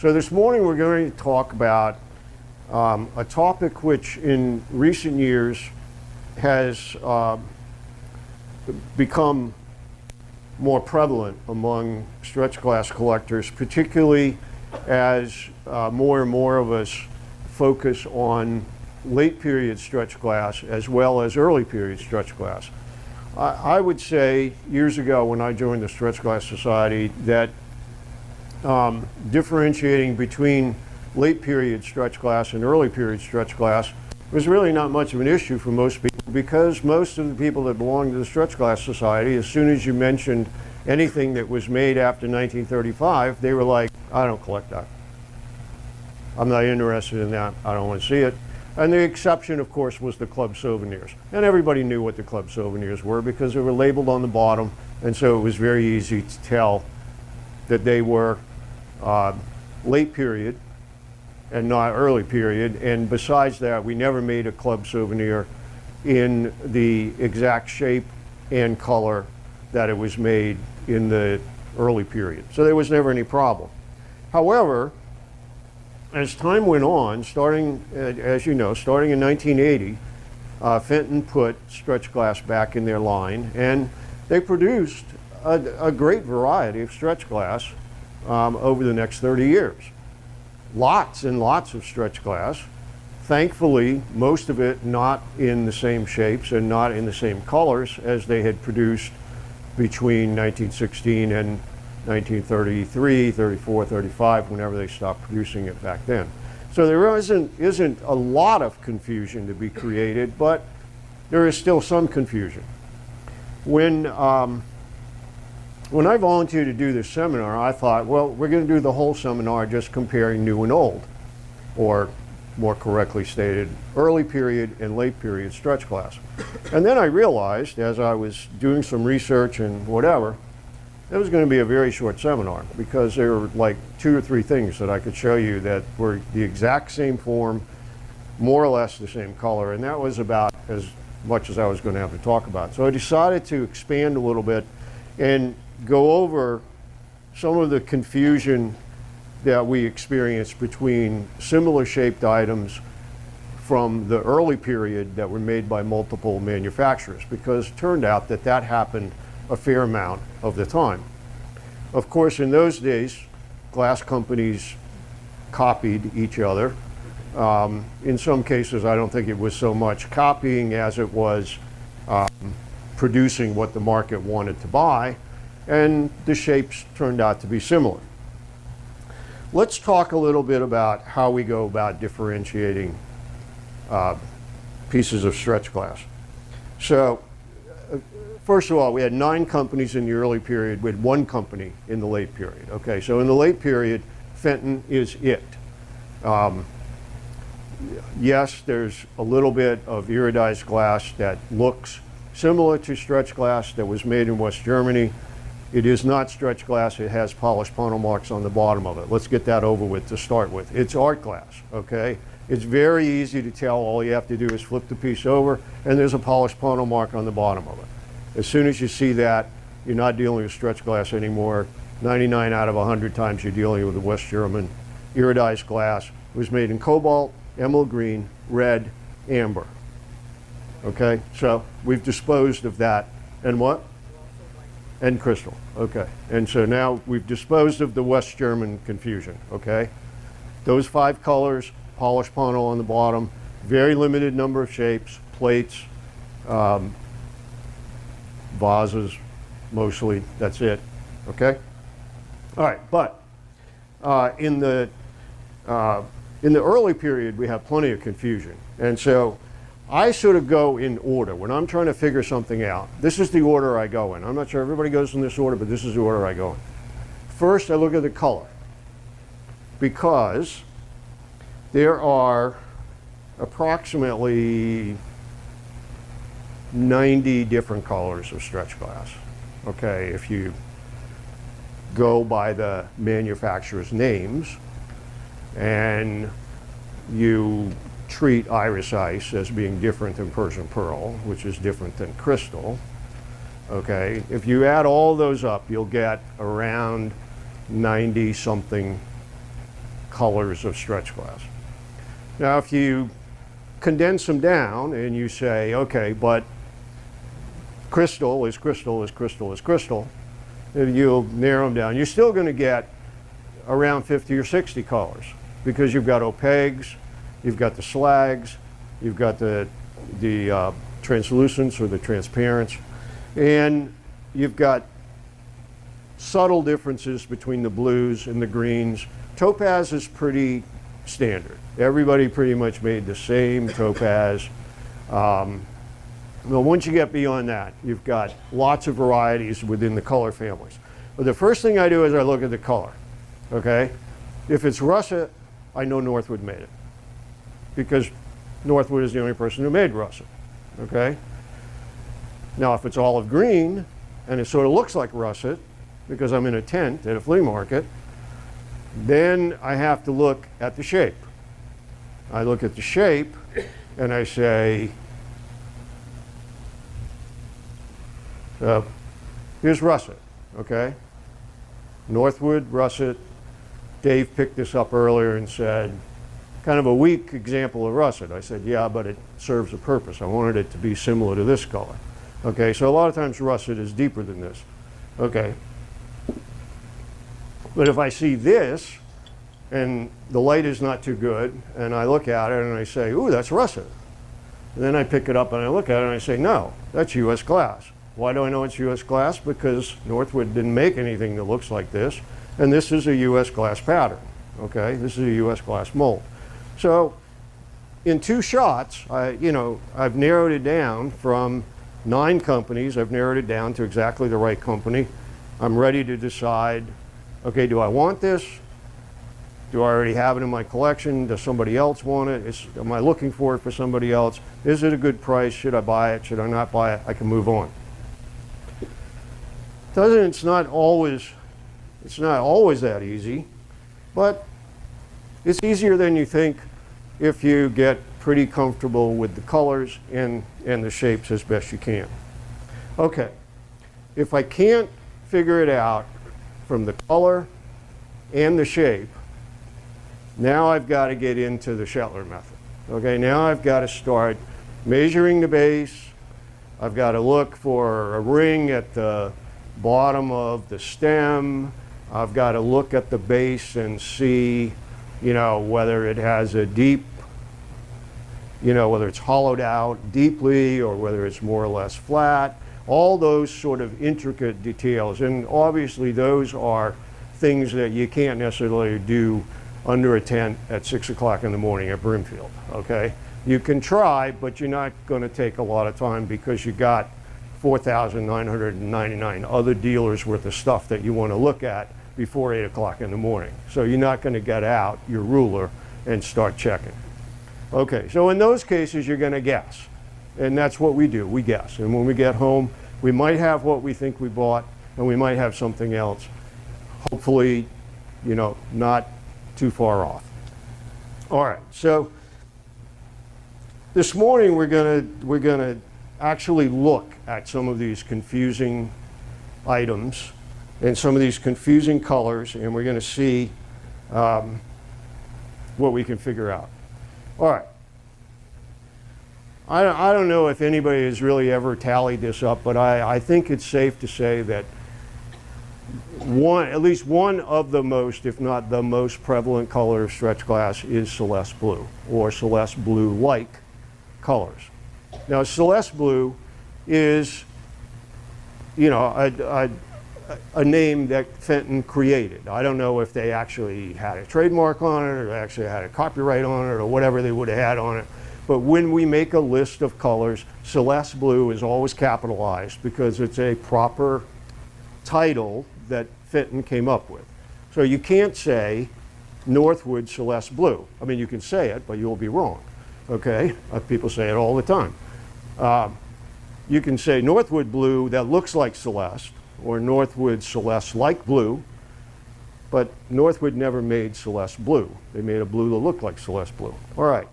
So this morning we're going to talk about a topic which in recent years has become more prevalent among stretch glass collectors, particularly as more and more of us focus on late period stretch glass as well as early period stretch glass. I would say years ago when I joined the Stretch Glass Society that differentiating between late period stretch glass and early period stretch glass was really not much of an issue for most people, because most of the people that belonged to the Stretch Glass Society, as soon as you mentioned anything that was made after 1935, they were like, I don't collect that. I'm not interested in that. I don't want to see it. And the exception, of course, was the club souvenirs. And everybody knew what the club souvenirs were because they were labeled on the bottom, and so it was very easy to tell that they were late period and not early period. And besides that, we never made a club souvenir in the exact shape and color that it was made in the early period. So there was never any problem. However, as time went on, starting, as you know, starting in 1980, Fenton put stretch glass back in their line, and they produced a great variety of stretch glass over the next 30 years. Lots and lots of stretch glass. Thankfully, most of it not in the same shapes and not in the same colors as they had produced between 1916 and 1933, 34, 35, whenever they stopped producing it back then. So there isn't a lot of confusion to be created, but there is still some confusion. When I volunteered to do this seminar, I thought, well, we're going to do the whole seminar just comparing new and old, or more correctly stated, early period and late period stretch glass. And then I realized, as I was doing some research and whatever, it was going to be a very short seminar, because there were like 2 or 3 things that I could show you that were the exact same form, more or less the same color, and that was about as much as I was going to have to talk about. So I decided to expand a little bit and go over some of the confusion that we experienced between similar shaped items from the early period that were made by multiple manufacturers, because it turned out that that happened a fair amount of the time. Of course, in those days, glass companies copied each other. In some cases, I don't think it was so much copying as it was producing what the market wanted to buy, and the shapes turned out to be similar. Let's talk a little bit about how we go about differentiating pieces of stretch glass. So, first of all, we had 9 companies in the early period. We had 1 company in the late period. Okay, so in the late period, Fenton is it. Yes, there's a little bit of iridized glass that looks similar to stretch glass that was made in West Germany. It is not stretch glass. It has polished panel marks on the bottom of it. Let's get that over with to start with. It's art glass, okay? It's very easy to tell. All you have to do is flip the piece over, and there's a polished panel mark on the bottom of it. As soon as you see that, you're not dealing with stretch glass anymore. 99 out of 100 times you're dealing with a West German iridized glass. It was made in cobalt, emerald green, red, amber. Okay, so we've disposed of that. And what? And crystal. Okay, and so now we've disposed of the West German confusion. Okay, those 5 colors, polished panel on the bottom, very limited number of shapes, plates, vases, mostly, that's it, okay? All right, but in the early period, we have plenty of confusion. And so I sort of go in order. When I'm trying to figure something out, this is the order I go in. I'm not sure everybody goes in this order, but this is the order I go in. First, I look at the color, because there are approximately 90 different colors of stretch glass. Okay, if you go by the manufacturer's names and you treat iris ice as being different than Persian pearl, which is different than crystal, okay, if you add all those up, you'll get around 90 something colors of stretch glass. Now, if you condense them down and you say, okay, but crystal is crystal is crystal is crystal, and you'll narrow them down, you're still going to get around 50 or 60 colors, because you've got opaques, you've got the slags, you've got the translucents or the transparents, and you've got subtle differences between the blues and the greens. Topaz is pretty standard. Everybody pretty much made the same topaz. Well, once you get beyond that, you've got lots of varieties within the color families. But the first thing I do is I look at the color, okay? If it's russet, I know Northwood made it, because Northwood is the only person who made russet, okay? Now, if it's olive green, and it sort of looks like russet, because I'm in a tent at a flea market, then I have to look at the shape. I look at the shape, and I say, here's russet, okay? Northwood, russet. Dave picked this up earlier and said, kind of a weak example of russet. I said, yeah, but it serves a purpose. I wanted it to be similar to this color. Okay, so a lot of times russet is deeper than this. Okay. But if I see this, and the light is not too good, and I look at it and I say, ooh, that's russet. And then I pick it up and I look at it and I say, no, that's US glass. Why do I know it's US glass? Because Northwood didn't make anything that looks like this, and this is a US glass pattern, okay? This is a US glass mold. So in 2 shots, I've narrowed it down from 9 companies. I've narrowed it down to exactly the right company. I'm ready to decide, okay, do I want this? Do I already have it in my collection? Does somebody else want it? Am I looking for it for somebody else? Is it a good price? Should I buy it? Should I not buy it? I can move on. It's not always that easy, but it's easier than you think if you get pretty comfortable with the colors and the shapes as best you can. Okay, if I can't figure it out from the color and the shape, now I've got to get into the Shetler method. Okay, now I've got to start measuring the base. I've got to look for a ring at the bottom of the stem. I've got to look at the base and see, whether it has a deep, whether it's hollowed out deeply or whether it's more or less flat. All those sort of intricate details. And obviously those are things that you can't necessarily do under a tent at 6 o'clock in the morning at Brimfield, okay? You can try, but you're not going to take a lot of time because you got 4,999 other dealers worth of stuff that you want to look at before 8 o'clock in the morning. So you're not going to get out your ruler and start checking. Okay, so in those cases, you're going to guess. And that's what we do, we guess. And when we get home, we might have what we think we bought, and we might have something else. Hopefully, not too far off. All right, so this morning we're gonna actually look at some of these confusing items and some of these confusing colors, and we're going to see what we can figure out. All right. I don't know if anybody has really ever tallied this up, but I think it's safe to say that at least one of the most, if not the most prevalent color of stretch glass is Celeste blue, or Celeste blue-like colors. Now, Celeste blue is, a name that Fenton created. I don't know if they actually had a trademark on it, or they actually had a copyright on it, or whatever they would have had on it. But when we make a list of colors, Celeste blue is always capitalized because it's a proper title that Fenton came up with. So you can't say Northwood Celeste blue. I mean, you can say it, but you'll be wrong. Okay? People say it all the time. You can say Northwood blue that looks like Celeste, or Northwood Celeste-like blue, but Northwood never made Celeste blue. They made a blue that looked like Celeste blue. All right.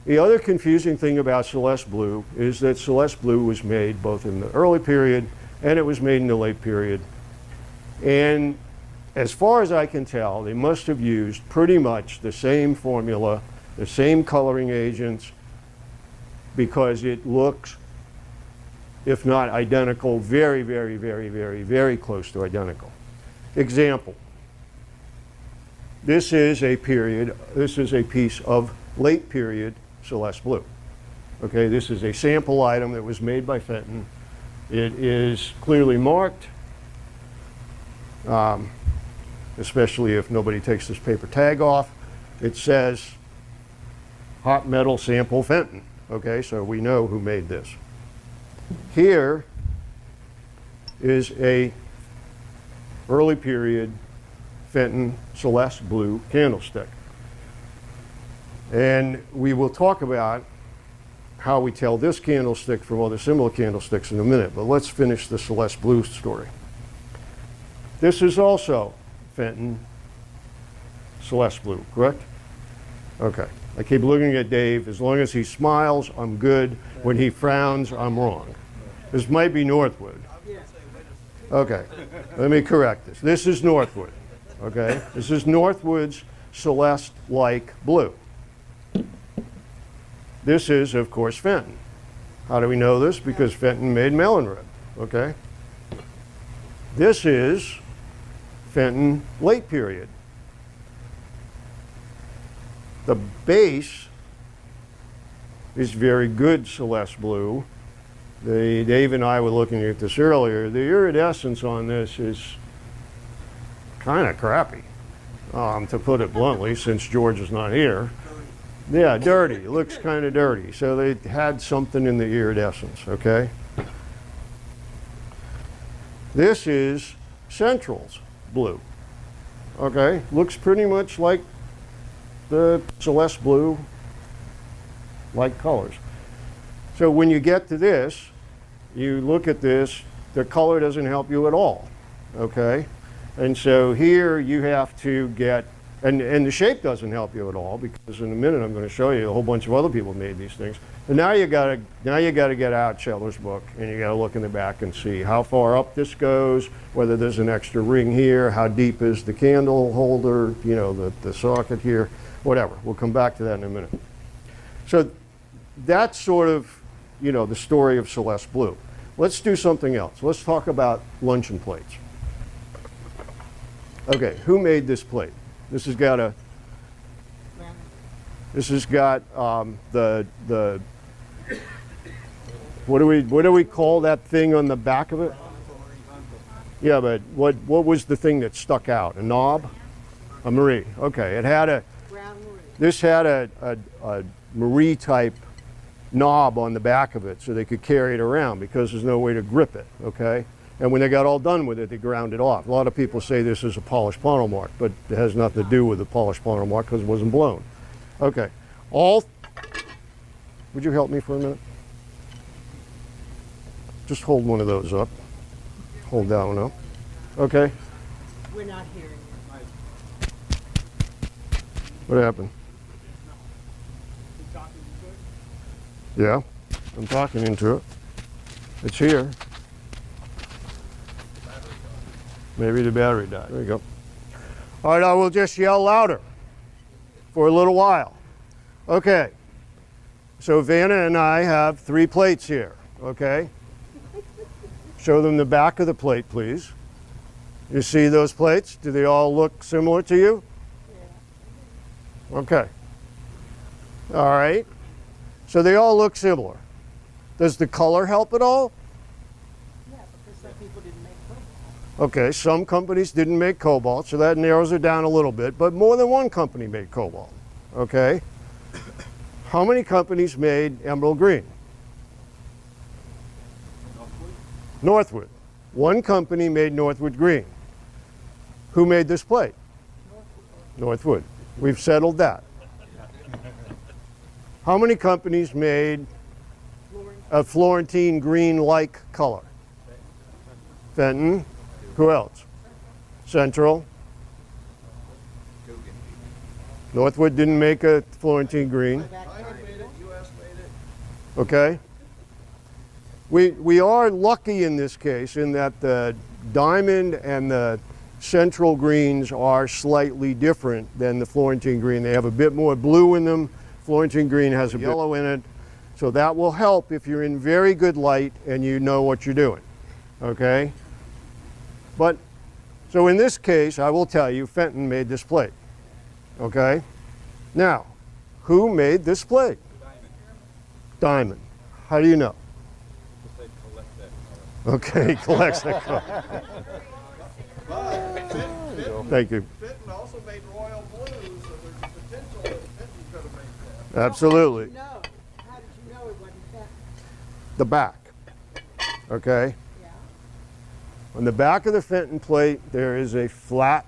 The other confusing thing about Celeste blue is that Celeste blue was made both in the early period and it was made in the late period. And as far as I can tell, they must have used pretty much the same formula, the same coloring agents, because it looks, if not identical, very, very, very, very, very close to identical. Example. This is a piece of late period Celeste blue. Okay, this is a sample item that was made by Fenton. It is clearly marked, especially if nobody takes this paper tag off. It says hot metal sample Fenton. Okay, so we know who made this. Here is a early period Fenton Celeste blue candlestick. And we will talk about how we tell this candlestick from other similar candlesticks in a minute, but let's finish the Celeste blue story. This is also Fenton Celeste blue, correct? Okay. I keep looking at Dave. As long as he smiles, I'm good. When he frowns, I'm wrong. This might be Northwood. Okay, let me correct this. This is Northwood, okay? This is Northwood's Celeste-like blue. This is, of course, Fenton. How do we know this? Because Fenton made melon red, okay? This is Fenton late period. The base is very good Celeste blue. Dave and I were looking at this earlier. The iridescence on this is kind of crappy, to put it bluntly, since George is not here. Yeah, dirty. It looks kind of dirty. So they had something in the iridescence, okay? This is Central's blue, okay? Looks pretty much like the Celeste blue, like colors. So when you get to this, you look at this, the color doesn't help you at all, okay? And so here you have to get, and the shape doesn't help you at all, because in a minute I'm going to show you a whole bunch of other people made these things. And now you got to get out Cheller's book, and you got to look in the back and see how far up this goes, whether there's an extra ring here, how deep is the candle holder, you know, the socket here, whatever. We'll come back to that in a minute. So that's sort of, you know, the story of Celeste blue. Let's do something else. Let's talk about luncheon plates. Okay, who made this plate? This has got a. This has got the. What do we call that thing on the back of it? Yeah, but what was the thing that stuck out? A knob? A Marie. Okay, it had a. This had a Marie type knob on the back of it so they could carry it around, because there's no way to grip it, okay? And when they got all done with it, they ground it off. A lot of people say this is a polished pommel mark, but it has nothing to do with the polished pommel mark because it wasn't blown. Okay, would you help me for a minute? Just hold one of those up. Hold that one up. Okay. We're not hearing you. What happened? Yeah, I'm talking into it. It's here. Maybe the battery died. There you go. All right, I will just yell louder for a little while. Okay. So Vanna and I have 3 plates here, okay? Show them the back of the plate, please. You see those plates? Do they all look similar to you? Yeah. Okay. All right. So they all look similar. Does the color help at all? Yeah, because some people didn't make cobalt. Okay, some companies didn't make cobalt, so that narrows it down a little bit, but more than one company made cobalt, okay? How many companies made emerald green? Northwood. One company made Northwood green. Who made this plate? Northwood. We've settled that. How many companies made a Florentine green-like color? Fenton. Who else? Central. Northwood didn't make a Florentine green. Okay. We are lucky in this case in that the diamond and the Central greens are slightly different than the Florentine green. They have a bit more blue in them. Florentine green has a yellow in it. So that will help if you're in very good light and you know what you're doing, okay? But, so in this case, I will tell you, Fenton made this plate, okay? Now, who made this plate? Diamond. How do you know? Okay, collects that color. Thank you. Fenton also made royal blue, so there's a potential that Fenton could have made that. Absolutely. No. How did you know it wasn't that? The back, okay? Yeah. On the back of the Fenton plate, there is a flat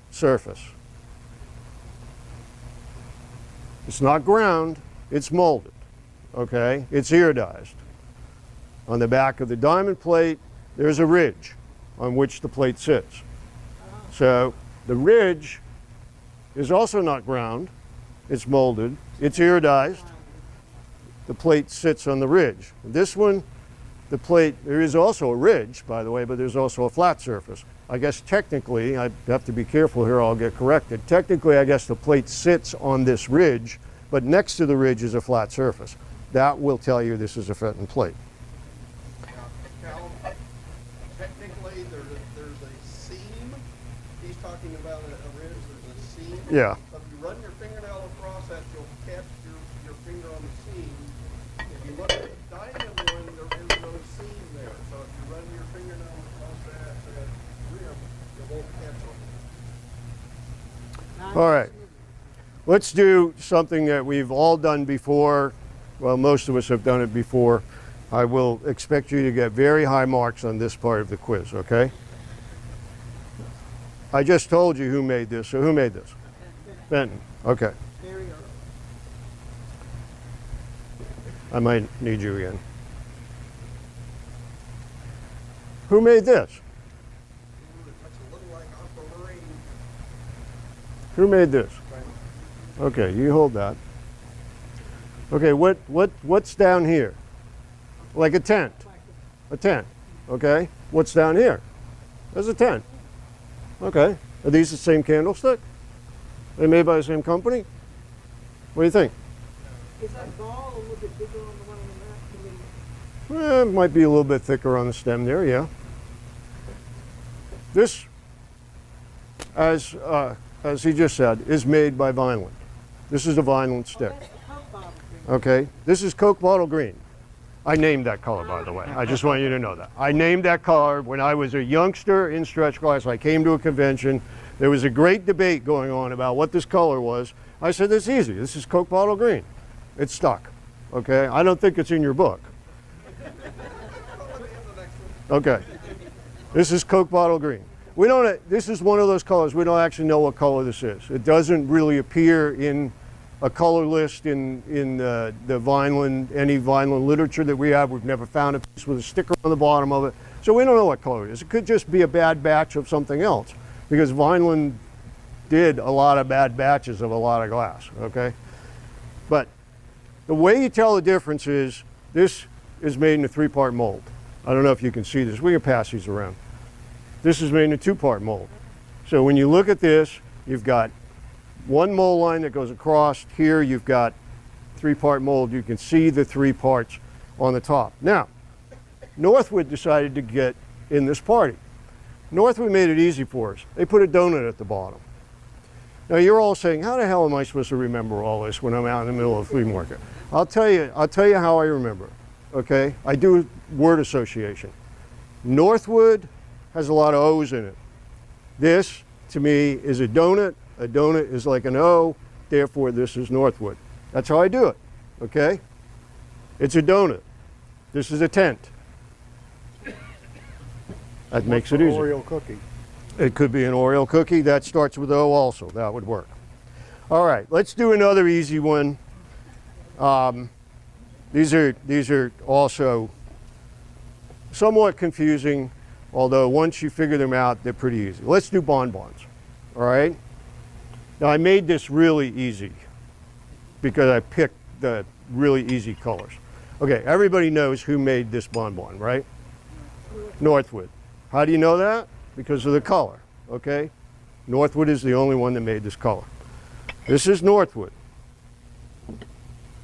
surface. It's not ground, it's molded, okay? It's iridized. On the back of the diamond plate, there's a ridge on which the plate sits. So the ridge is also not ground, it's molded, it's iridized. The plate sits on the ridge. This one, the plate, there is also a ridge, by the way, but there's also a flat surface. I guess technically, I have to be careful here, I'll get corrected. Technically, I guess the plate sits on this ridge, but next to the ridge is a flat surface. That will tell you this is a Fenton plate. Cal, technically, there's a seam. He's talking about a ridge, there's a seam. Yeah. So if you run your fingernail across that, you'll catch your finger on the seam. If you look at the diamond one, there is no seam there. So if you run your fingernail across that rim, you won't catch them. All right. Let's do something that we've all done before. Well, most of us have done it before. I will expect you to get very high marks on this part of the quiz, okay? I just told you who made this, so who made this? Fenton, okay. Very early. I might need you again. Who made this? That's a little like aquamarine. Who made this? Okay, you hold that. Okay, what's down here? Like a tent. A tent, okay? What's down here? There's a tent. Okay, are these the same candlestick? Are they made by the same company? What do you think? Is that ball a little bit bigger on the one on the left? It might be a little bit thicker on the stem there, yeah. This, as he just said, is made by Vineland. This is the Vineland stick. That's the Coke bottle thing. Okay, this is Coke bottle green. I named that color, by the way. I just want you to know that. I named that color when I was a youngster in stretch glass. I came to a convention. There was a great debate going on about what this color was. I said, it's easy. This is Coke bottle green. It's stuck, okay? I don't think it's in your book. Okay, this is Coke bottle green. We don't, this is one of those colors, we don't actually know what color this is. It doesn't really appear in a color list in the Vineland, any Vineland literature that we have. We've never found a piece with a sticker on the bottom of it. So we don't know what color it is. It could just be a bad batch of something else, because Vineland did a lot of bad batches of a lot of glass, okay? But the way you tell the difference is, this is made in a 3-part mold. I don't know if you can see this. We can pass these around. This is made in a 2-part mold. So when you look at this, you've got one mold line that goes across. Here you've got 3-part mold. You can see the 3 parts on the top. Now, Northwood decided to get in this party. Northwood made it easy for us. They put a donut at the bottom. Now you're all saying, how the hell am I supposed to remember all this when I'm out in the middle of a flea market? I'll tell you how I remember it, okay? I do word association. Northwood has a lot of O's in it. This, to me, is a donut. A donut is like an O, therefore this is Northwood. That's how I do it, okay? It's a donut. This is a tent. That makes it easy. Oreo cookie. It could be an Oreo cookie. That starts with O also. That would work. All right, let's do another easy one. These are also somewhat confusing, although once you figure them out, they're pretty easy. Let's do bonbons, all right? Now I made this really easy because I picked the really easy colors. Okay, everybody knows who made this bonbon, right? Northwood. How do you know that? Because of the color. okay? Northwood is the only one that made this color. This is Northwood.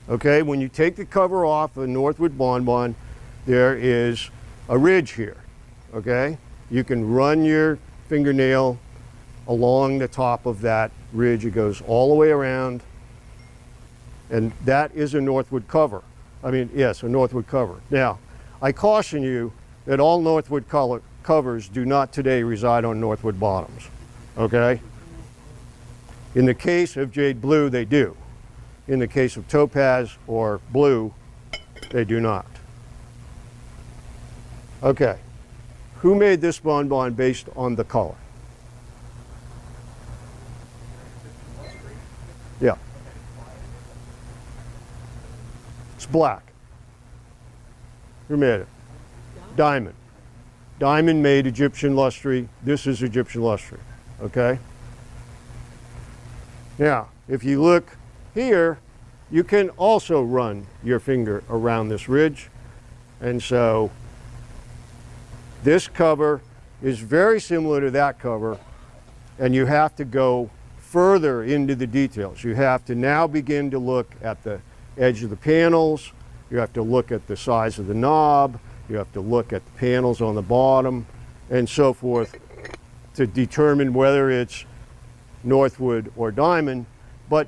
Okay, when you take the cover off a Northwood Bonbon, there is a ridge here, okay? You can run your fingernail along the top of that ridge. It goes all the way around, and that is a Northwood cover. I mean, yes, a Northwood cover. Now, I caution you that all Northwood covers do not today reside on Northwood bottoms, okay? In the case of Jade Blue, they do. In the case of Topaz or Blue, they do not. Okay, who made this bonbon based on the color? Yeah. It's black. Who made it? Diamond. Diamond made Egyptian lustry. This is Egyptian lustry, okay? Now, if you look here, you can also run your finger around this ridge. And so this cover is very similar to that cover, and you have to go further into the details. You have to now begin to look at the edge of the panels. You have to look at the size of the knob. You have to look at the panels on the bottom and so forth to determine whether it's Northwood or Diamond. But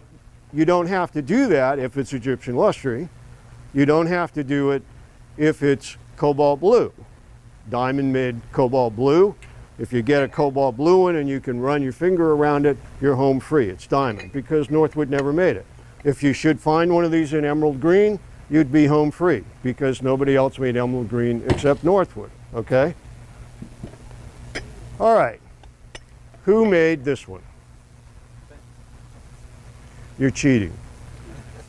you don't have to do that if it's Egyptian lustry. You don't have to do it if it's Cobalt Blue. Diamond made Cobalt Blue. If you get a Cobalt Blue one and you can run your finger around it, you're home free. It's Diamond because Northwood never made it. If you should find one of these in Emerald Green, you'd be home free because nobody else made Emerald Green except Northwood, okay? All right, who made this one? You're cheating.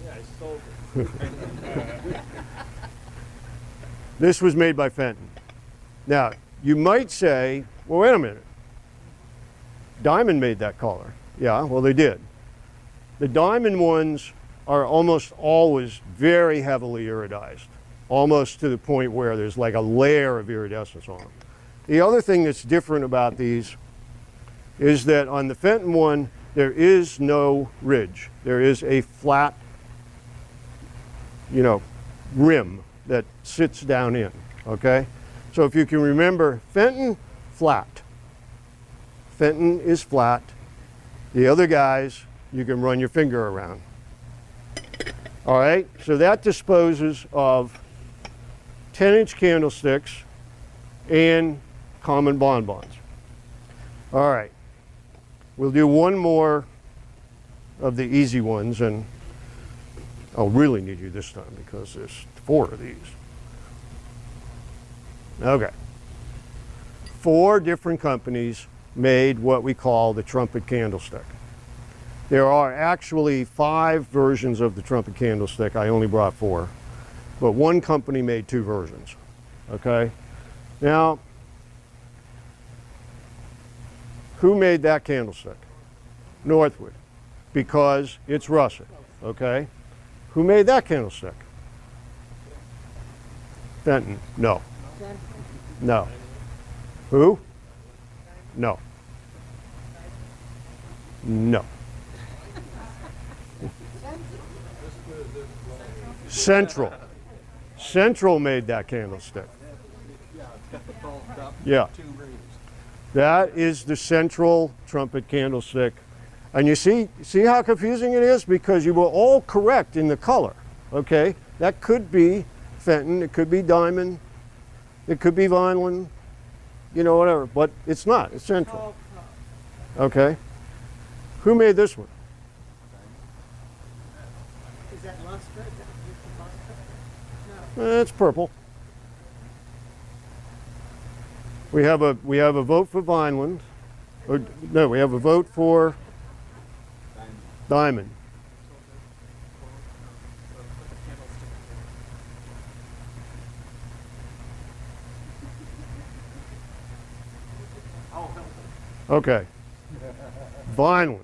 Yeah, I sold it. This was made by Fenton. Now, you might say, well, wait a minute. Diamond made that color. Yeah, well, they did. The Diamond ones are almost always very heavily iridized, almost to the point where there's like a layer of iridescence on them. The other thing that's different about these is that on the Fenton one, there is no ridge. There is a flat, rim that sits down in, okay? So if you can remember, Fenton, flat. Fenton is flat. The other guys, you can run your finger around. All right, so that disposes of 10-inch candlesticks and common bonbons. All right, we'll do one more of the easy ones, and I'll really need you this time because there's 4 of these. Okay. 4 different companies made what we call the trumpet candlestick. There are actually 5 versions of the trumpet candlestick. I only brought 4. But one company made 2 versions. Okay? Now, who made that candlestick? Northwood. Because it's russet. Okay? Who made that candlestick? Fenton. No. No. Who? No. No. Central. Central made that candlestick. Yeah, it's got the bulked up Yeah. 2 rings. That is the central trumpet candlestick. And you see how confusing it is? Because you were all correct in the color, okay? That could be Fenton, it could be Diamond, it could be Vineland, whatever, but it's not, it's central, okay? Who made this one? Is that luster? Is that luster? No. It's purple. We have a vote for Vineland. Or, no, we have a vote for Diamond. Okay. Vineland.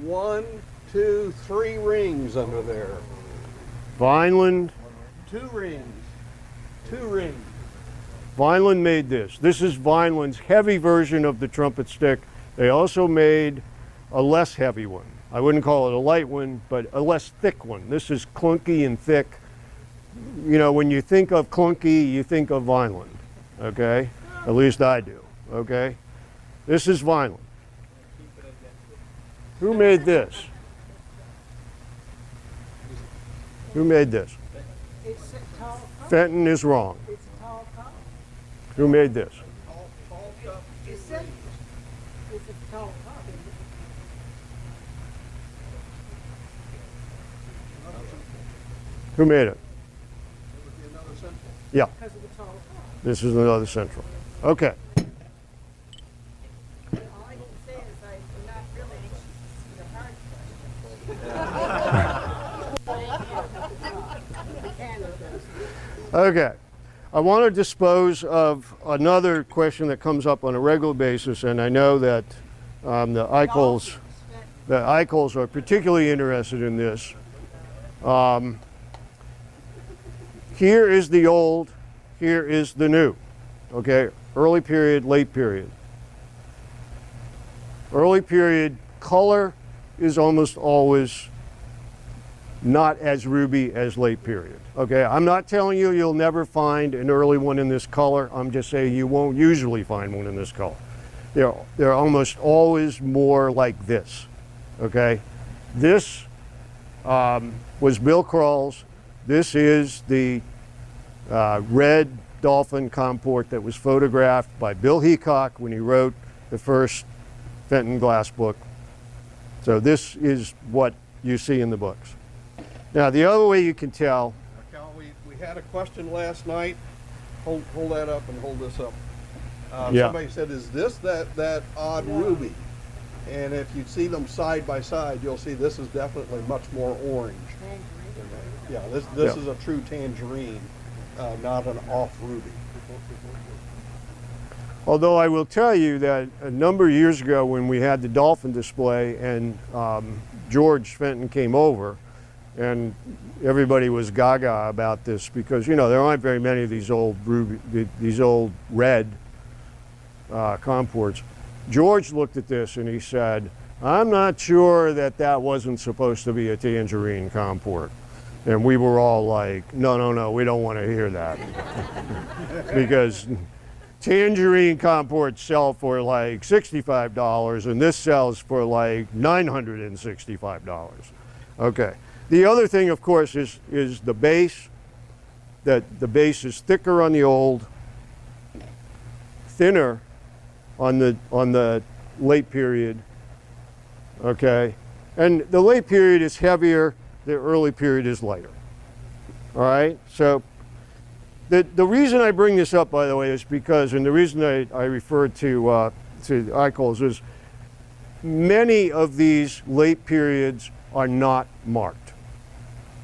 1, 2, 3 rings under there. Vineland. 2 rings. 2 rings. Vineland made this. This is Vineland's heavy version of the trumpet stick. They also made a less heavy one. I wouldn't call it a light one, but a less thick one. This is clunky and thick. You know, when you think of clunky, you think of Vineland, okay? At least I do, okay? This is Vineland. Who made this? Who made this? It's a tall cup. Fenton is wrong. It's a tall cup. Who made this? Tall cup. It's a tall cup. Who made it? It would be another central. Yeah, Because of the tall cup. this is another central. Okay. All I can say is I'm not really the hard question. Okay. I want to dispose of another question that comes up on a regular basis, and I know that the Eichels are particularly interested in this. Here is the old, here is the new. Okay, early period, late period. Early period color is almost always not as ruby as late period. Okay, I'm not telling you you'll never find an early one in this color. I'm just saying you won't usually find one in this color. They're almost always more like this. Okay, this was Bill Krall's. This is the red dolphin comport that was photographed by Bill Heacock when he wrote the first Fenton glass book. So this is what you see in the books. Now the other way you can tell. Cal, we had a question last night. Hold that up and hold this up. Yeah. Somebody said, is this that odd ruby? And if you see them side by side, you'll see this is definitely much more orange. than that. Yeah, this Yeah. is a true tangerine, not an off ruby. Although I will tell you that a number of years ago when we had the dolphin display and George Fenton came over, and everybody was gaga about this because, you know, there aren't very many of these old ruby, these old red comports. George looked at this and he said, I'm not sure that wasn't supposed to be a tangerine comport. And we were all like, no, we don't want to hear that. Because tangerine comports sell for like $65 and this sells for like $965. Okay. The other thing, of course, is the base. That the base is thicker on the old, thinner on the late period. Okay, and the late period is heavier. The early period is lighter. All right. So the reason I bring this up, by the way, is because, and the reason I referred to Eichels is many of these late periods are not marked.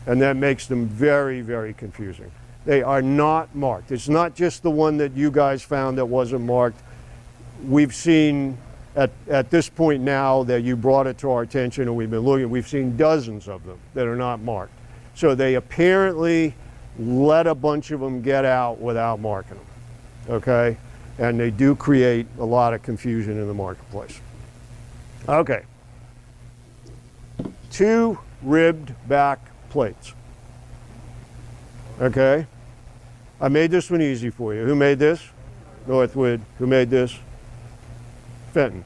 And that makes them very, very confusing. They are not marked. It's not just the one that you guys found that wasn't marked. We've seen at this point now that you brought it to our attention and we've been looking, we've seen dozens of them that are not marked. So they apparently let a bunch of them get out without marking them, okay? And they do create a lot of confusion in the marketplace. Okay. 2 ribbed back plates. Okay, I made this one easy for you. Who made this? Northwood. Who made this? Fenton.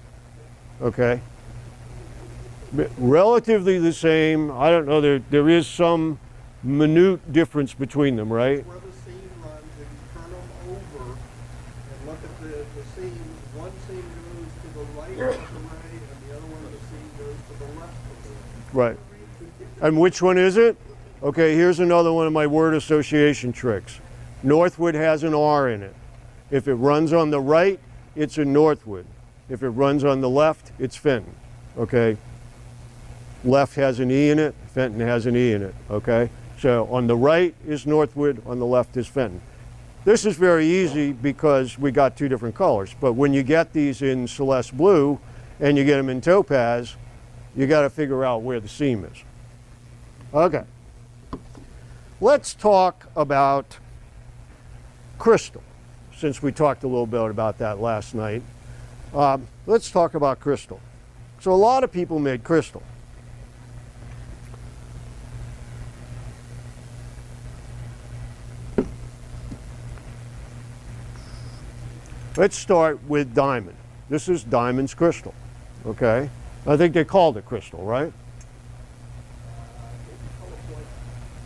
Okay. Relatively the same. I don't know, there is some minute difference between them, right? Where the seam runs, if you turn them over and look at the seams, one seam goes to the right of the ray and the other one, the seam goes to the left of the ray. Right. And which one is it? Okay, here's another one of my word association tricks. Northwood has an R in it. If it runs on the right, it's a Northwood. If it runs on the left, it's Fenton. Okay? Left has an E in it, Fenton has an E in it. Okay? So on the right is Northwood, on the left is Fenton. This is very easy because we got 2 different colors. But when you get these in Celeste blue and you get them in topaz, you got to figure out where the seam is. Okay. Let's talk about crystal. since we talked a little bit about that last night, let's talk about crystal. So a lot of people made crystal. Let's start with diamond. This is diamond's crystal, okay? I think they called it crystal, right?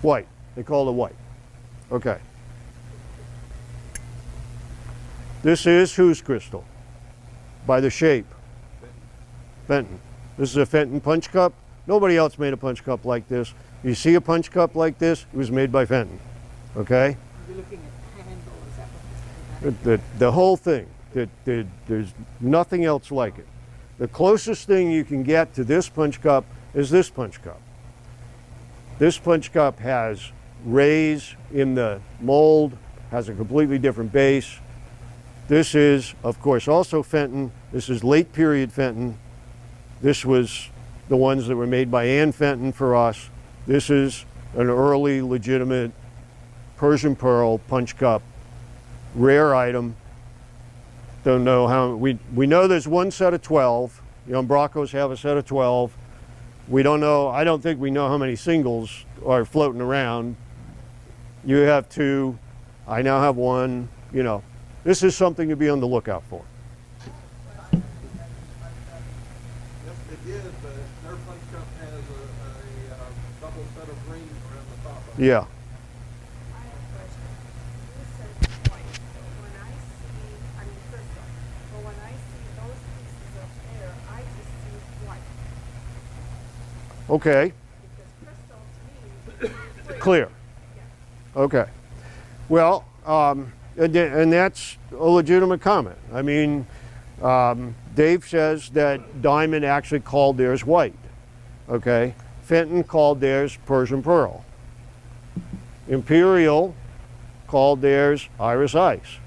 White. They called it white. Okay. This is whose crystal? By the shape. Fenton. This is a Fenton punch cup. Nobody else made a punch cup like this. You see a punch cup like this, it was made by Fenton. Okay? You're looking at handle, is that what this is? The whole thing. There's nothing else like it. The closest thing you can get to this punch cup is this punch cup. This punch cup has rays in the mold, has a completely different base. This is, of course, also Fenton. This is late period Fenton. This was the ones that were made by Ann Fenton for us. This is an early, legitimate Persian pearl punch cup, rare item. Don't know how, we know there's one set of 12. The Umbracos have a set of 12. We don't know, I don't think we know how many singles are floating around. You have 2, I now have 1, you know. This is something to be on the lookout for. Yes, it is, but their punch cup has a double set of rings around the top of it. Yeah. I have a question. You said white, but when I see, I mean crystal, but when I see those pieces up there, I just see white. Okay. Because crystal to me is Clear. Yeah. Okay. Well, and that's a legitimate comment. I mean, Dave says that Diamond actually called theirs white. Okay. Fenton called theirs Persian pearl. Imperial called theirs iris ice.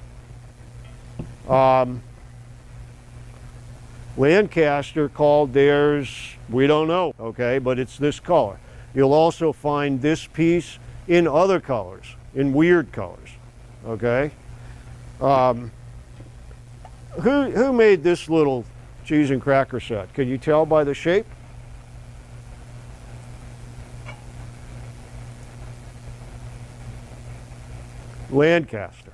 Lancaster called theirs, we don't know, okay, but it's this color. You'll also find this piece in other colors, in weird colors, okay? Who made this little cheese and cracker set? Can you tell by the shape? Lancaster,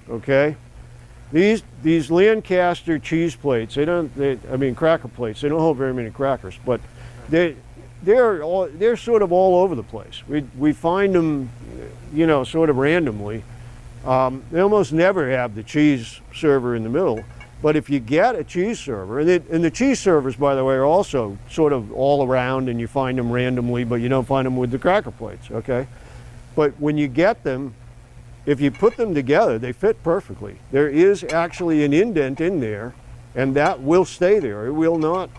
okay? These Lancaster cheese plates, I mean cracker plates, they don't hold very many crackers, but they're sort of all over the place. We find them, you know, sort of randomly. They almost never have the cheese server in the middle, but if you get a cheese server, and the cheese servers, by the way, are also sort of all around, and you find them randomly, but you don't find them with the cracker plates, okay? But when you get them, if you put them together, they fit perfectly. There is actually an indent in there, and that will stay there. It will not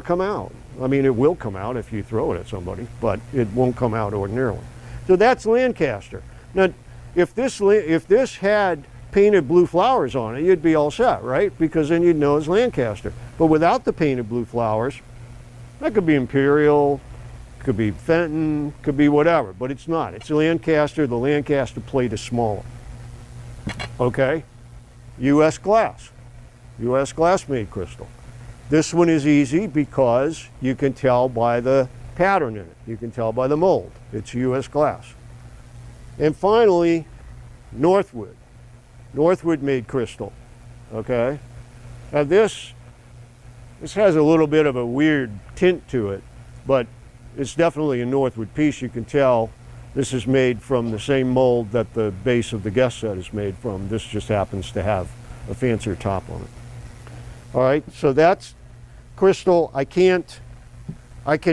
come out. I mean, it will come out if you throw it at somebody, but it won't come out ordinarily. So that's Lancaster. Now, if this had painted blue flowers on it, you'd be all set, right? Because then you'd know it's Lancaster. But without the painted blue flowers, that could be Imperial, could be Fenton, could be whatever, but it's not. It's Lancaster. The Lancaster plate is smaller. Okay? U.S. glass. U.S. glass made crystal. This one is easy because you can tell by the pattern in it. You can tell by the mold. It's U.S. glass. And finally, Northwood. Northwood made crystal. Okay? Now this has a little bit of a weird tint to it, but it's definitely a Northwood piece. You can tell this is made from the same mold that the base of the guest set is made from. This just happens to have a fancier top on it. All right, so that's crystal. I can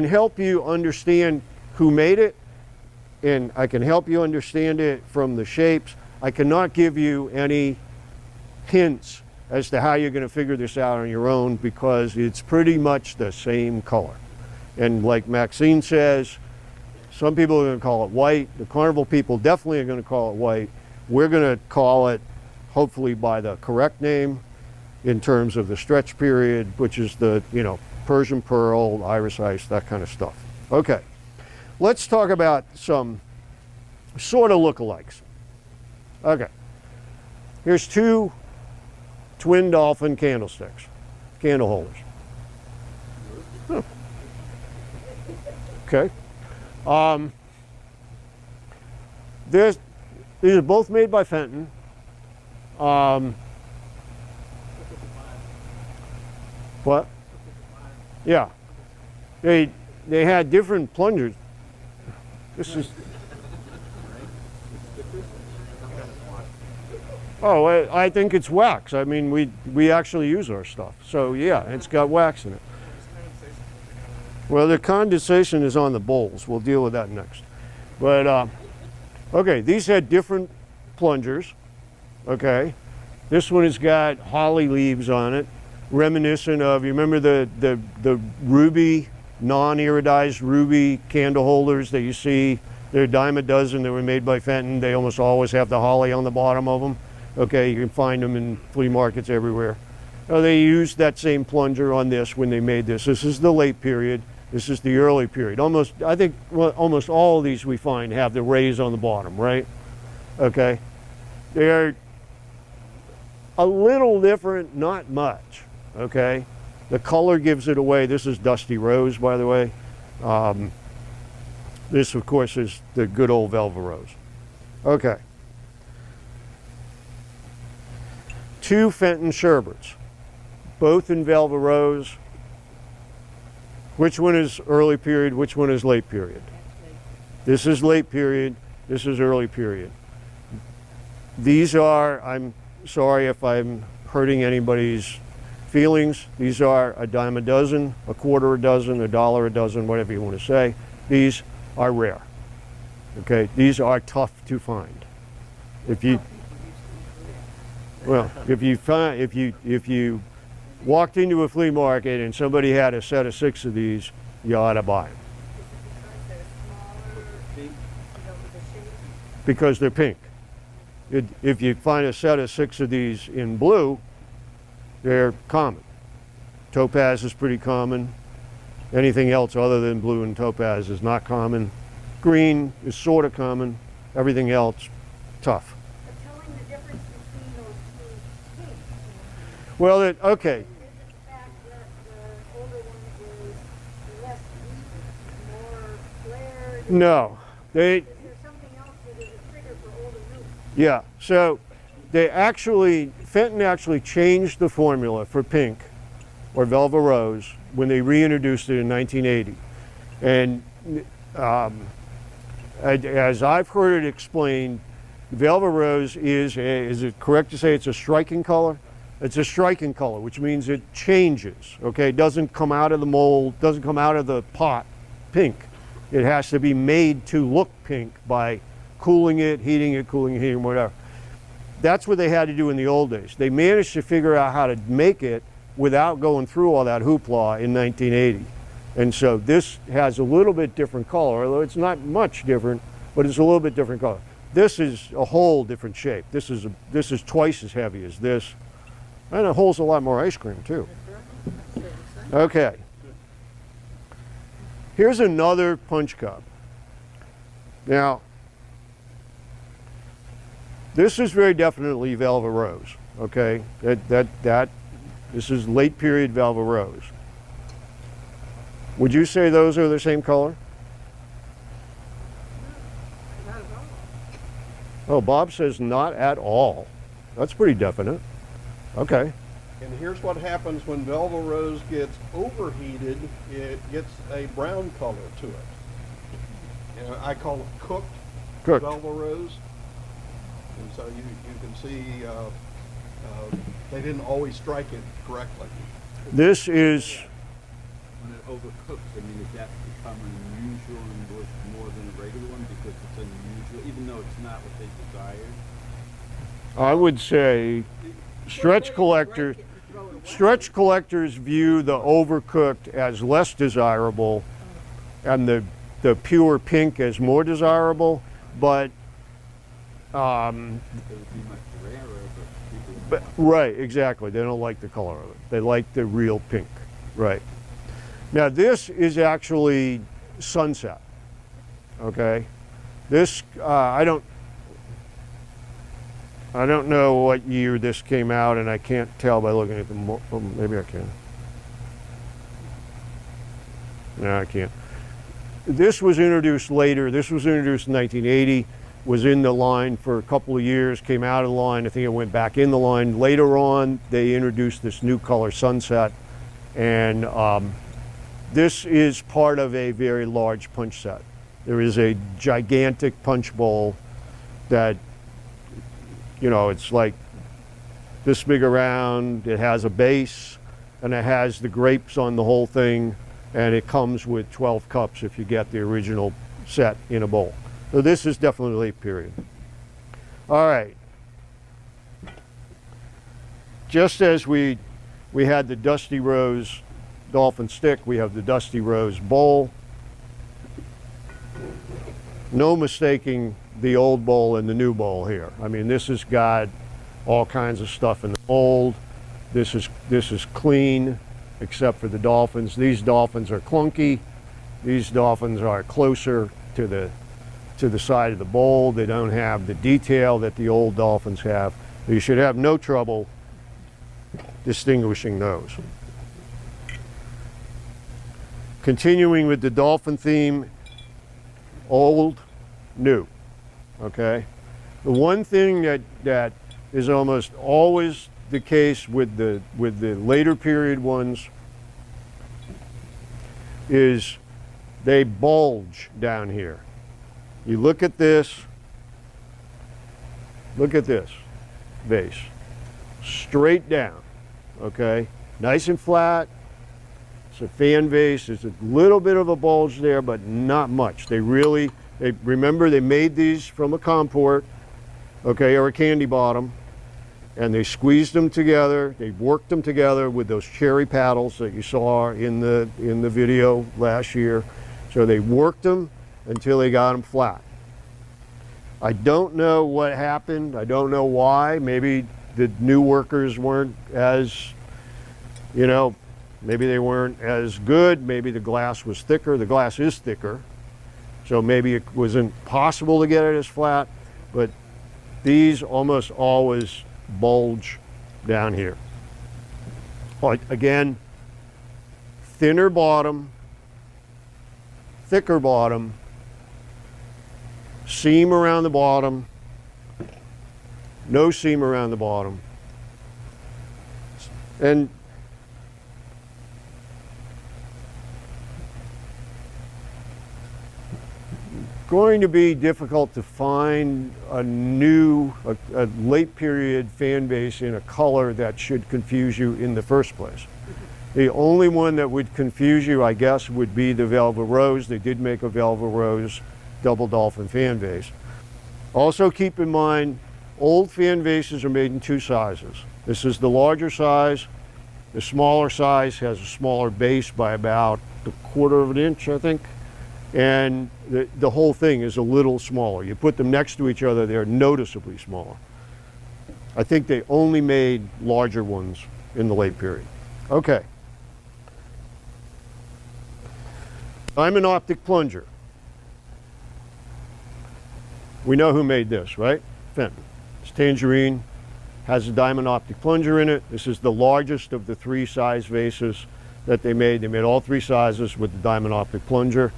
help you understand who made it, and I can help you understand it from the shapes. I cannot give you any hints as to how you're going to figure this out on your own because it's pretty much the same color. And like Maxine says, some people are going to call it white. The carnival people definitely are going to call it white. We're going to call it, hopefully by the correct name in terms of the stretch period, which is the, you know, Persian pearl, iris ice, that kind of stuff. Okay, let's talk about some sort of lookalikes. Okay, Here's two twin dolphin candlesticks, candle holders. Huh. Okay. These are both made by Fenton. What? Yeah. They had different plungers. This is. Oh, I think it's wax. I mean, we actually use our stuff. So yeah, it's got wax in it. Well, the condensation is on the bowls. We'll deal with that next. But okay, these had different plungers. Okay, this one has got holly leaves on it, reminiscent of, you remember the ruby, non-iridized ruby candle holders that you see? They're a dime a dozen. They were made by Fenton. They almost always have the holly on the bottom of them. Okay, you can find them in flea markets everywhere. They used that same plunger on this when they made this. This is the late period. This is the early period. I think almost all of these we find have the rays on the bottom, right? Okay, they're a little different, not much. Okay, the color gives it away. This is dusty rose, by the way. This, of course, is the good old velvet rose. Okay. Two Fenton sherbets, both in velvet rose. Which one is early period? Which one is late period? This is late period. This is early period. These are, I'm sorry if I'm hurting anybody's feelings, these are a dime a dozen, a quarter a dozen, $1 a dozen, whatever you want to say. These are rare. Okay, these are tough to find. If you walked into a flea market and somebody had a set of 6 of these, you ought to buy them. Because they're pink. If you find a set of 6 of these in blue, they're common. Topaz is pretty common. Anything else other than blue and topaz is not common. Green is sort of common. Everything else, tough. But telling the difference between those two pinks. Well, okay. Is it the fact that the older one is less deep, more flared? No. Is there something else that is a trigger for older roots? Yeah, so Fenton actually changed the formula for pink or velvet rose when they reintroduced it in 1980. And as I've heard it explained, velvet rose is it correct to say it's a striking color? It's a striking color, which means it changes, okay? It doesn't come out of the mold, doesn't come out of the pot pink. It has to be made to look pink by cooling it, heating it, whatever. That's what they had to do in the old days. They managed to figure out how to make it without going through all that hoopla in 1980. And so this has a little bit different color, although it's not much different, but it's a little bit different color. This is a whole different shape. This is twice as heavy as this. And it holds a lot more ice cream too. Okay. Here's another punch cup. Now, this is very definitely velvet rose. Okay, this is late period velvet rose. Would you say those are the same color? Not at all. Oh, Bob says not at all. That's pretty definite. Okay. And here's what happens when velvet rose gets overheated. It gets a brown color to it. And I call it cooked velvet rose. And so you can see they didn't always strike it correctly. This is, When it overcooks, I mean, does that become unusual and worth more than a regular one because it's unusual, even though it's not what they desired? I would say, stretch collectors view the overcooked as less desirable and the pure pink as more desirable, but It would be much rarer, but people right, exactly. They don't like the color of it. They like the real pink, right. Now this is actually sunset, okay? This, I don't know what year this came out, and I can't tell by looking at the, oh, maybe I can. No, I can't. This was introduced later. This was introduced in 1980, was in the line for a couple of years, came out of the line. I think it went back in the line. Later on, they introduced this new color sunset, and this is part of a very large punch set. There is a gigantic punch bowl that, you know, it's like this big around. It has a base, and it has the grapes on the whole thing, and it comes with 12 cups if you get the original set in a bowl. So this is definitely late period. All right. Just as we had the Dusty Rose dolphin stick, we have the Dusty Rose bowl. No mistaking the old bowl and the new bowl here. I mean, this has got all kinds of stuff in the mold. This is clean, except for the dolphins. These dolphins are clunky. These dolphins are closer to the side of the bowl. They don't have the detail that the old dolphins have. You should have no trouble distinguishing those. Continuing with the dolphin theme, old, new, okay? The one thing that is almost always the case with the later period ones is they bulge down here. You look at this vase, straight down, okay? Nice and flat. It's a fan vase. There's a little bit of a bulge there, but not much. Remember they made these from a comport, okay, or a candy bottom, and they squeezed them together. They worked them together with those cherry paddles that you saw in the video last year. So they worked them until they got them flat. I don't know what happened. I don't know why. Maybe the new workers weren't as, you know, maybe they weren't as good. Maybe the glass was thicker. The glass is thicker. So maybe it wasn't possible to get it as flat, but these almost always bulge down here. Like, again, thinner bottom, thicker bottom, seam around the bottom, no seam around the bottom. And going to be difficult to find a late period fan base in a color that should confuse you in the first place. The only one that would confuse you, I guess, would be the Velvet Rose. They did make a Velvet Rose double dolphin fan vase. Also keep in mind, old fan vases are made in two sizes. This is the larger size. The smaller size has a smaller base by about a quarter of an inch, I think. And the whole thing is a little smaller. You put them next to each other, they're noticeably smaller. I think they only made larger ones in the late period. Okay. Diamond optic plunger. We know who made this, right? Fenton. It's Tangerine, has a diamond optic plunger in it. This is the largest of the three size vases that they made. They made all three sizes with the diamond optic plunger.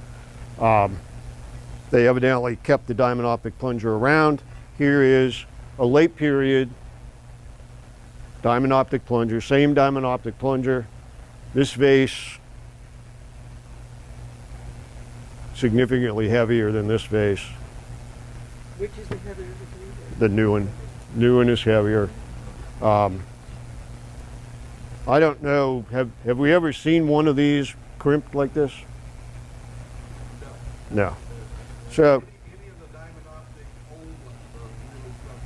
They evidently kept the diamond optic plunger around. Here is a late period diamond optic plunger, same diamond optic plunger. This vase, significantly heavier than this vase. Which is the heavier of the two? The new one. New one is heavier. I don't know, have we ever seen one of these crimped like this? No. So, Any of the diamond optic old ones are really tough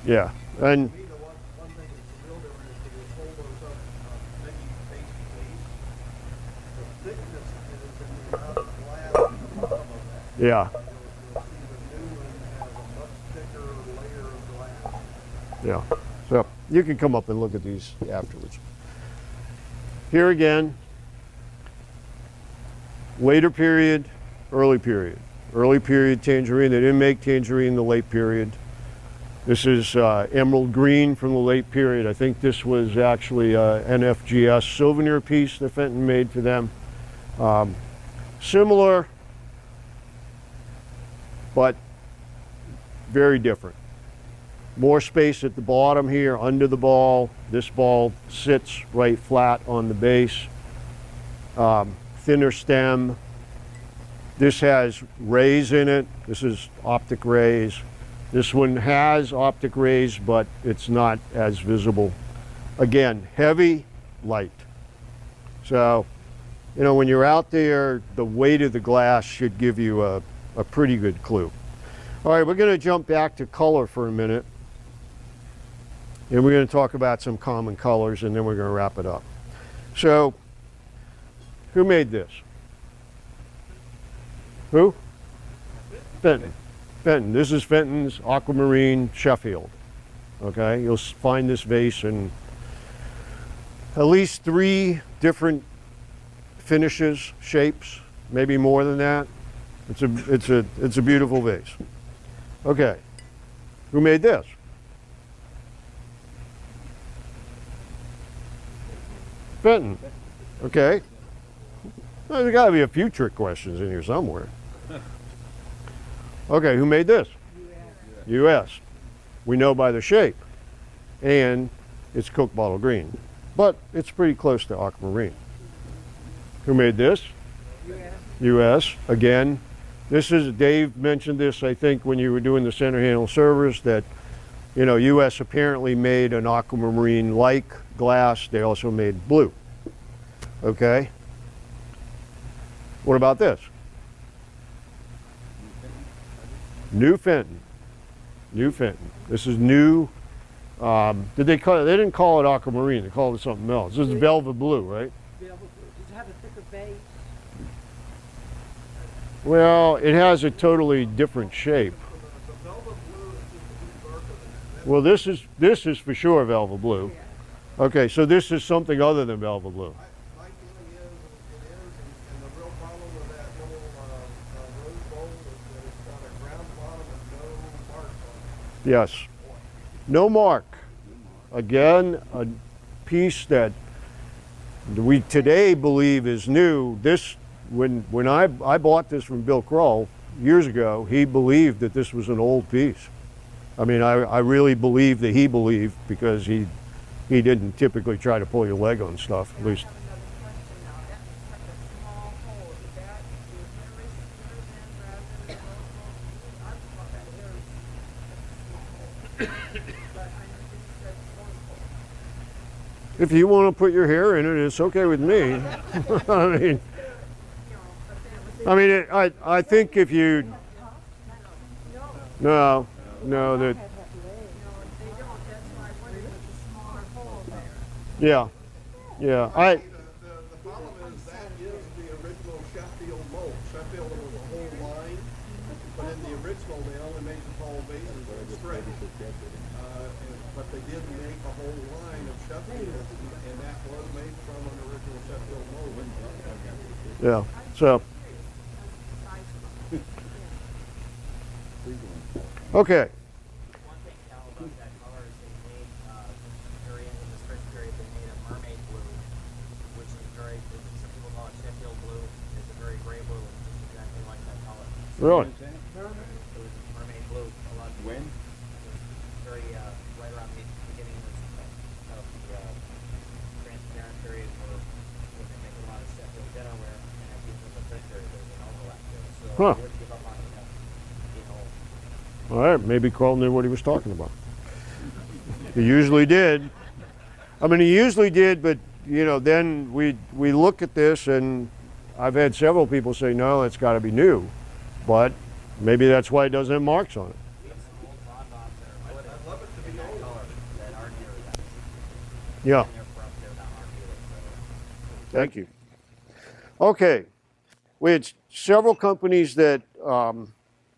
to get. yeah, and To me, the one thing that's real different is when you hold those up many face to face, the thickness is in the amount of glass at the bottom of that. yeah, You'll see the new one has a much thicker layer of glass. yeah. So you can come up and look at these afterwards. Here again, later period, early period. Early period Tangerine. They didn't make Tangerine in the late period. This is emerald green from the late period. I think this was actually a NFGS souvenir piece that Fenton made for them. Similar, but very different. More space at the bottom here under the ball. This ball sits right flat on the base. Thinner stem. This has rays in it. This is optic rays. This one has optic rays, but it's not as visible. Again, heavy, light. So, you know, when you're out there, the weight of the glass should give you a pretty good clue. All right, we're going to jump back to color for a minute. And we're going to talk about some common colors, and then we're going to wrap it up. So, who made this? Who? Fenton. Fenton. This is Fenton's Aquamarine Sheffield. Okay, you'll find this vase in at least 3 different finishes, shapes, maybe more than that. It's a beautiful vase. Okay, who made this? Fenton. Okay. Well, there's got to be a few trick questions in here somewhere. Okay, who made this? U.S. We know by the shape, and it's Coke bottle green, but it's pretty close to aquamarine. Who made this? U.S. Again, this is, Dave mentioned this, I think, when you were doing the center handle servers, that, you know, U.S. apparently made an aquamarine-like glass. They also made blue. Okay. What about this? New Fenton. New Fenton. This is new. Did they call it? They didn't call it aquamarine. They called it something else. This is velvet blue, right? Does it have a thicker base? Well, it has a totally different shape. Well, this is for sure velvet blue. Okay, so this is something other than velvet blue. My feeling is it is, and the real problem with that little rose bowl is that it's got a ground bottom and no marks on it. Yes. No mark. Again, a piece that we today believe is new. This, when I bought this from Bill Kroll years ago, he believed that this was an old piece. I mean, I really believe that he believed, because he didn't typically try to pull your leg on stuff, at least. I have another question now. That's such a small hole. Is that the very center then rather than the local? I thought that very small hole. But I know you said one hole. If you want to put your hair in it, it's okay with me. I mean, I think if you, no, that, No, they don't. That's why I wondered if it's a smaller hole there. yeah, The problem is that is the original Sheffield mold. Sheffield was a whole line, but in the original they only made the tall bases and straight. But they did make a whole line of Sheffield, and that was made from an original Sheffield mold. yeah, so. Okay. One thing to tell about that color is they made, very end of the French period, they made a mermaid blue, which is very, some people call it Sheffield blue. It's a very gray blue, and it's exactly like that color. Really? It was mermaid blue. A lot of When? It was very, right around the beginning of the transparent period where they make a lot of Sheffield dinnerware, and at the end of the French period, there's an overlap there. So Huh. I wouldn't give up on it, being old. All right, maybe Carl knew what he was talking about. He usually did. I mean, he usually did, but you know, then we look at this, and I've had several people say, no, it's got to be new, but maybe that's why it doesn't have marks on it. I'd love it to be old. That aren't here yet. Yeah. And they're from, they're not marked either, so. Thank you. Okay, we had several companies that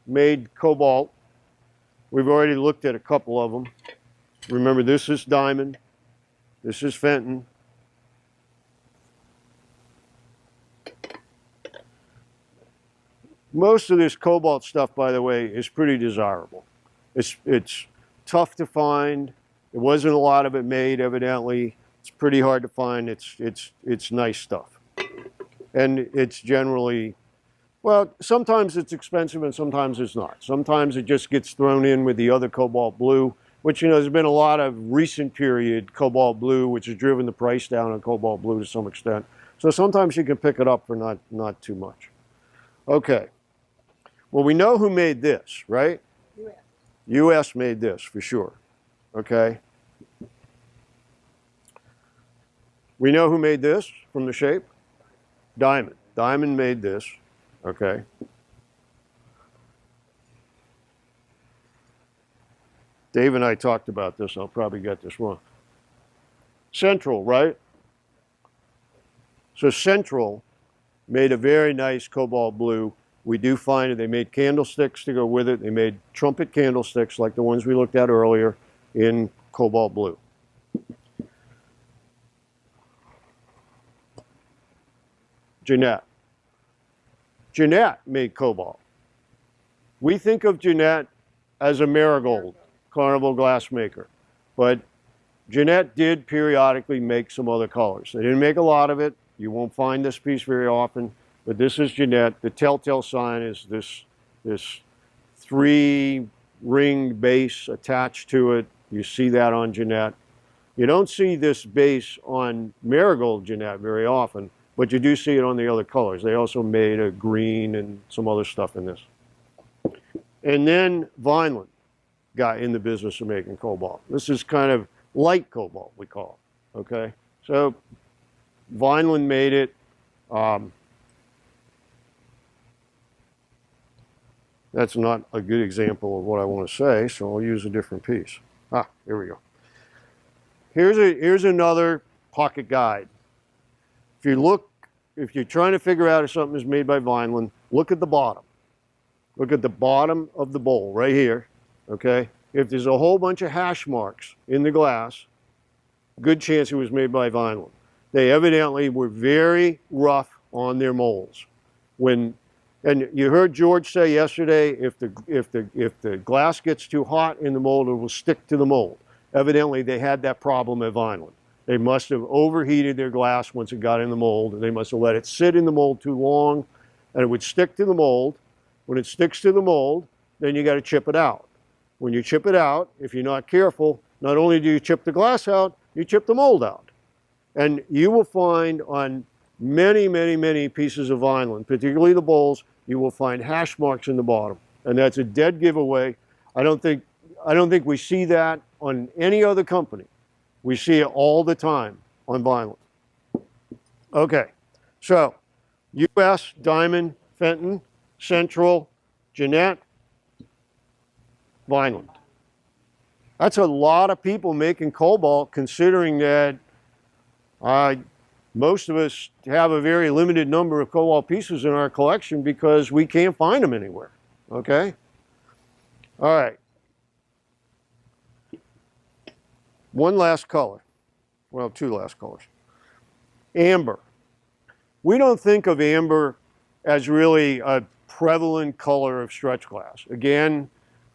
made cobalt. We've already looked at a couple of them. Remember, this is Diamond. This is Fenton. Most of this cobalt stuff, by the way, is pretty desirable. It's tough to find. There wasn't a lot of it made, evidently. It's pretty hard to find. It's nice stuff. And it's generally, well, sometimes it's expensive and sometimes it's not. Sometimes it just gets thrown in with the other cobalt blue, which, you know, there's been a lot of recent period cobalt blue, which has driven the price down on cobalt blue to some extent. So sometimes you can pick it up for not too much. Okay. Well, we know who made this, right? U.S. U.S. made this for sure. Okay. We know who made this from the shape? Diamond. Diamond made this. Okay. Dave and I talked about this. I'll probably get this wrong. Central, right? So Central made a very nice cobalt blue. We do find it. They made candlesticks to go with it. They made trumpet candlesticks like the ones we looked at earlier in cobalt blue. Jeanette. Jeanette made cobalt. We think of Jeanette as a Marigold carnival glass maker, but Jeanette did periodically make some other colors. They didn't make a lot of it. You won't find this piece very often, but this is Jeanette. The telltale sign is this 3-ring base attached to it. You see that on Jeanette. You don't see this base on Marigold Jeanette very often, but you do see it on the other colors. They also made a green and some other stuff in this. And then Vineland got in the business of making cobalt. This is kind of light cobalt, we call it, okay? So Vineland made it. That's not a good example of what I want to say, so I'll use a different piece. Ah, here we go. Here's another pocket guide. If you're trying to figure out if something is made by Vineland, look at the bottom. Look at the bottom of the bowl right here, okay? If there's a whole bunch of hash marks in the glass, good chance it was made by Vineland. They evidently were very rough on their molds. And you heard George say yesterday, if the glass gets too hot in the mold, it will stick to the mold. Evidently, they had that problem at Vineland. They must have overheated their glass once it got in the mold, and they must have let it sit in the mold too long, and it would stick to the mold. When it sticks to the mold, then you got to chip it out. When you chip it out, if you're not careful, not only do you chip the glass out, you chip the mold out. And you will find on many, many, many pieces of Vineland, particularly the bowls, you will find hash marks in the bottom. And that's a dead giveaway. I don't think we see that on any other company. We see it all the time on Vineland. Okay, so U.S., Diamond, Fenton, Central, Jeanette, Vineland. That's a lot of people making cobalt, considering that most of us have a very limited number of cobalt pieces in our collection because we can't find them anywhere, okay? All right. One last color. Well, two last colors. Amber. We don't think of amber as really a prevalent color of stretch glass. Again,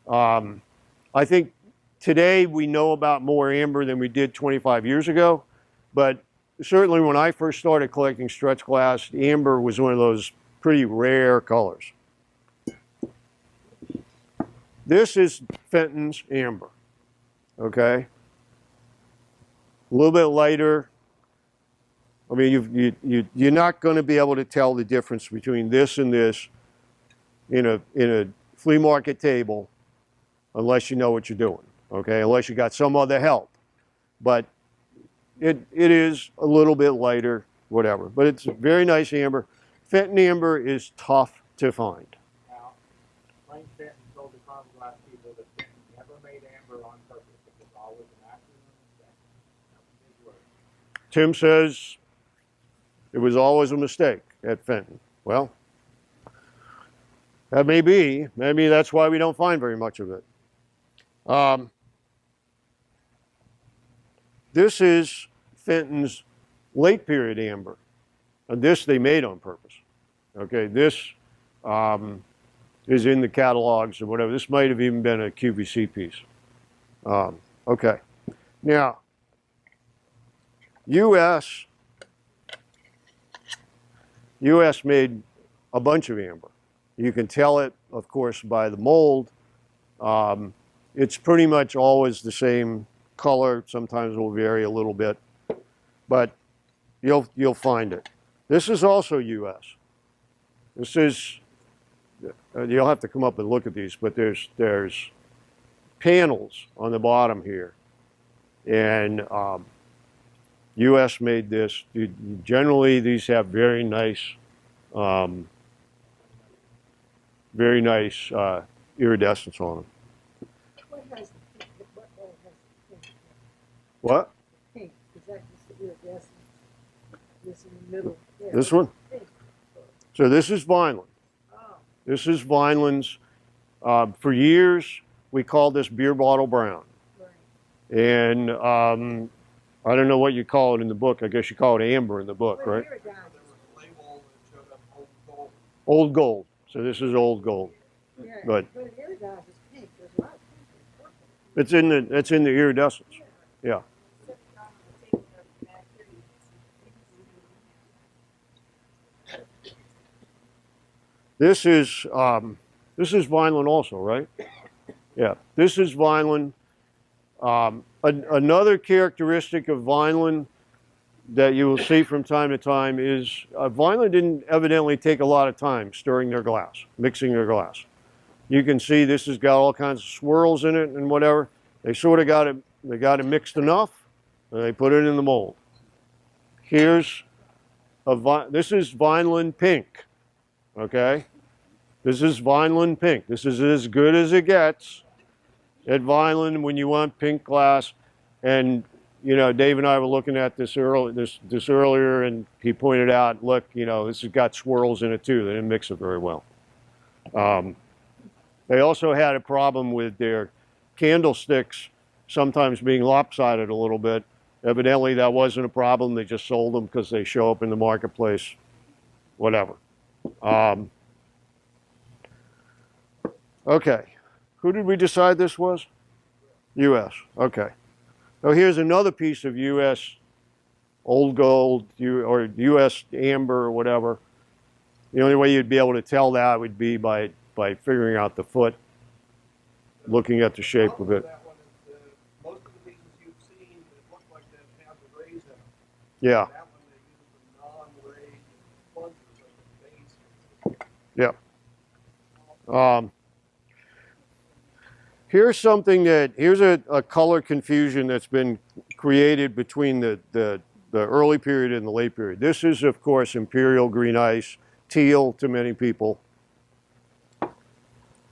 I think today we know about more amber than we did 25 years ago, but certainly when I first started collecting stretch glass, amber was one of those pretty rare colors. This is Fenton's amber, okay? A little bit lighter. I mean, you're not going to be able to tell the difference between this and this in a flea market table unless you know what you're doing, okay? Unless you got some other help. But it is a little bit lighter, whatever. But it's a very nice amber. Fenton amber is tough to find. Now, Lane Fenton told the carnival glass people that Fenton never made amber on purpose. It was always an accident or mistake. Tim says it was always a mistake at Fenton. Well, that may be. Maybe that's why we don't find very much of it. This is Fenton's late period amber. And this they made on purpose. Okay, this is in the catalogs or whatever. This might have even been a QVC piece. Okay. Now, U.S. made a bunch of amber. You can tell it, of course, by the mold. It's pretty much always the same color. Sometimes it will vary a little bit, but you'll find it. This is also U.S. This is, you'll have to come up and look at these, but there's panels on the bottom here, and U.S. made this. Generally, these have very nice iridescence on them. What has the pink, what bowl has the pink? What? Pink, is that just the iridescence? This in the middle? Yeah, This one? pink. So this is Vineland. Oh, This is Vineland's. For years, we called this beer bottle brown. right. And I don't know what you call it in the book. I guess you call it amber in the book, Well, right? iridescence. There was a label that showed up old gold. Old gold. So this is old gold. Yeah, But but iridescence is pink. There's a lot of pink and purple. it's in the iridescence. Yeah. This is Vineland also, right? Yeah. This is Vineland. Another characteristic of Vineland that you will see from time to time is Vineland didn't evidently take a lot of time stirring their glass, mixing their glass. You can see this has got all kinds of swirls in it and whatever. They sort of got it mixed enough, and they put it in the mold. This is Vineland pink, okay? This is Vineland pink. This is as good as it gets at Vineland when you want pink glass. And you know, Dave and I were looking at this earlier, and he pointed out, look, you know, this has got swirls in it too. They didn't mix it very well. They also had a problem with their candlesticks sometimes being lopsided a little bit. Evidently, that wasn't a problem. They just sold them because they show up in the marketplace, whatever. Okay, who did we decide this was? U.S. Okay. So here's another piece of U.S. old gold or U.S. amber or whatever. The only way you'd be able to tell that would be by figuring out the foot, looking at the shape of it. That one is most of the pieces you've seen that look like that have the rays in them. Yeah, That one they use the non-ray plungers as the base. yeah. Here's a color confusion that's been created between the early period and the late period. This is, of course, imperial green ice, teal to many people.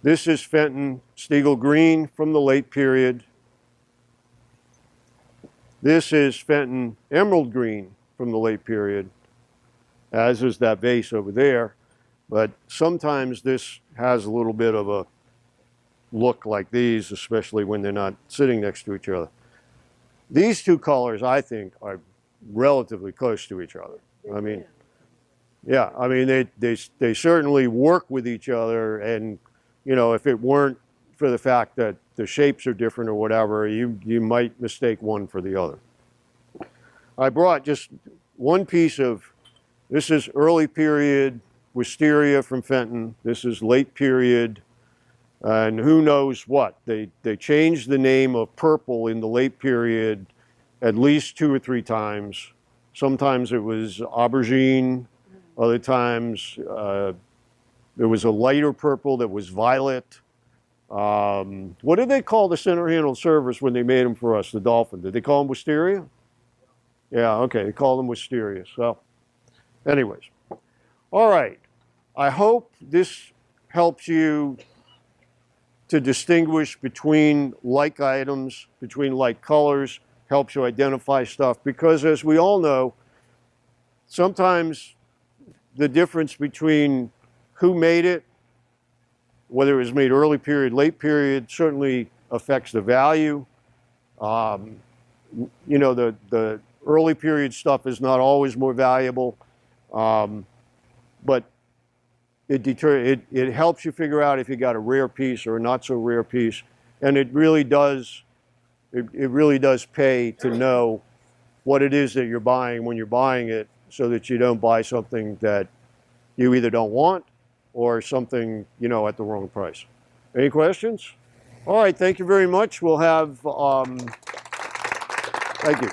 This is Fenton Stiegel green from the late period. This is Fenton emerald green from the late period, as is that vase over there. But sometimes this has a little bit of a look like these, especially when they're not sitting next to each other. These two colors, I think, are relatively close to each other. I mean, yeah, I mean, they certainly work with each other, and you know, if it weren't for the fact that the shapes are different or whatever, you might mistake one for the other. I brought just one piece of, this is early period wisteria from Fenton. This is late period, and who knows what. They changed the name of purple in the late period at least 2 or 3 times. Sometimes it was aubergine, other times there was a lighter purple that was violet. What did they call the center-handled servers when they made them for us, the Dolphin? Did they call them wisteria? Yeah, okay, they called them wisteria. So, anyways. All right. I hope this helps you to distinguish between like items, between like colors, helps you identify stuff. Because as we all know, sometimes the difference between who made it, whether it was made early period, late period, certainly affects the value. You know, the early period stuff is not always more valuable, but it helps you figure out if you got a rare piece or a not so rare piece, and it really does it really does pay to know what it is that you're buying when you're buying it, so that you don't buy something that you either don't want or something, at the wrong price. Any questions? All right, thank you very much. We'll have, thank you.